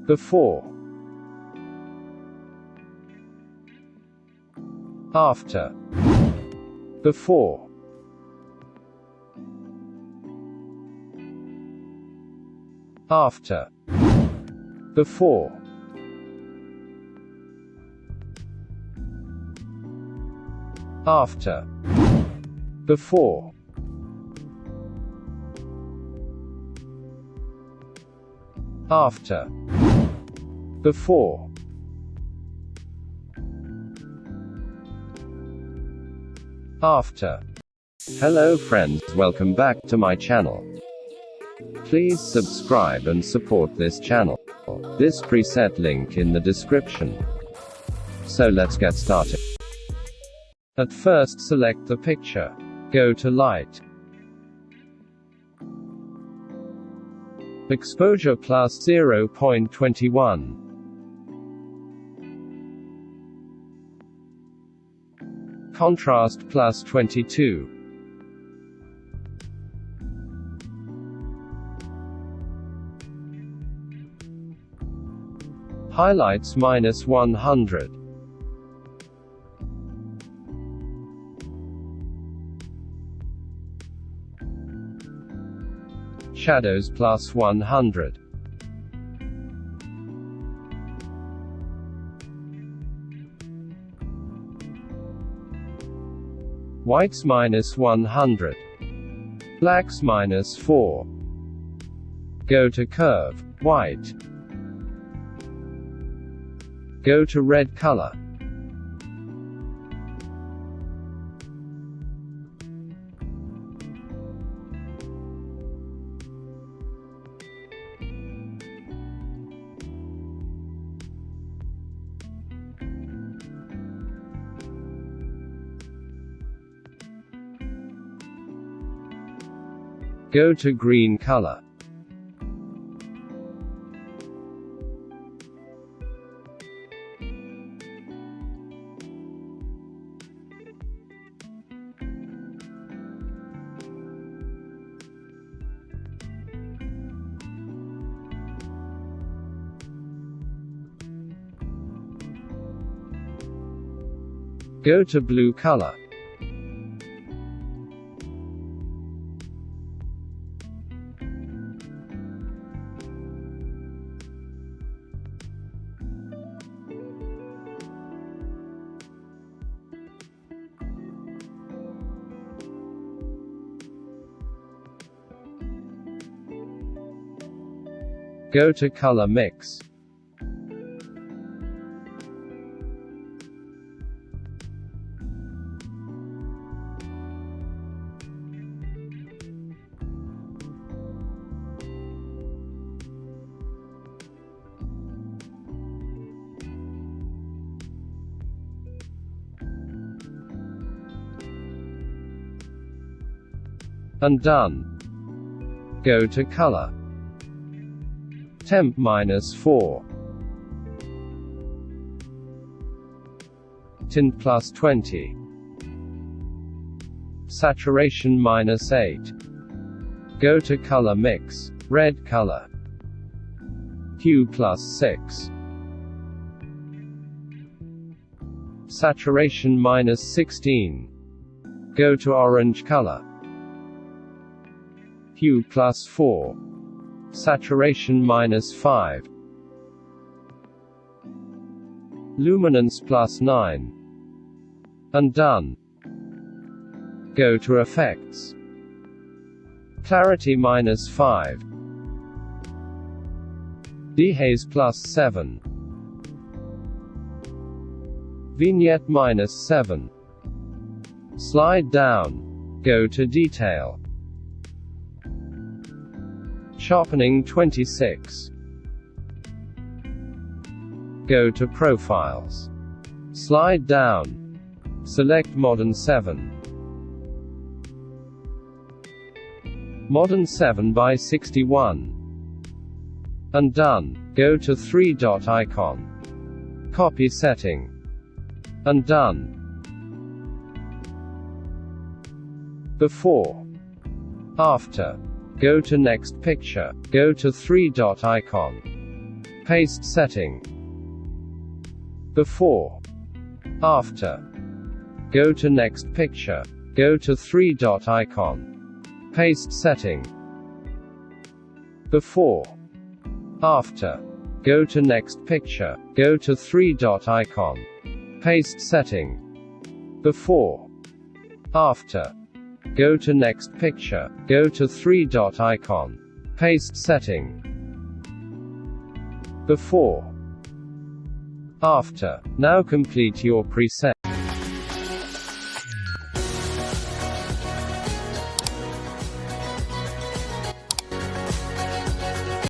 Before. After. Before. After. Before. After. Before. After. Before. After. Hello friends, welcome back to my channel. Please subscribe and support this channel. This preset link in the description. So let's get started. At first select the picture. Go to Light. Exposure plus 0.21. Contrast plus 22. Highlights minus 100. Shadows plus 100. Whites minus 100. Blacks minus 4. Go to Curve, White. Go to Red color. Go to Green color. Go to Blue color. Go to Color Mix. And done. Go to Color. Temp minus 4. Tint plus 20. Saturation minus 8. Go to Color Mix. Red color. Hue plus 6. Saturation minus 16. Go to Orange color. Hue plus 4. Saturation minus 5. Luminance plus 9. And done. Go to Effects. Clarity minus 5. Dehaze plus 7. Vignette minus 7. Slide down. Go to Detail. Sharpening 26. Go to Profiles. Slide down. Select Modern 7. Modern 7 by 61. And done. Go to 3-dot icon. Copy setting. And done. Before. After. Go to next picture. Go to 3-dot icon. Paste setting. Before. After. Go to next picture. Go to 3-dot icon. Paste setting. Before. After. Go to next picture. Go to 3-dot icon. Paste setting. Before. After. Go to next picture. Go to 3-dot icon. Paste setting. Before. After. Now complete your preset.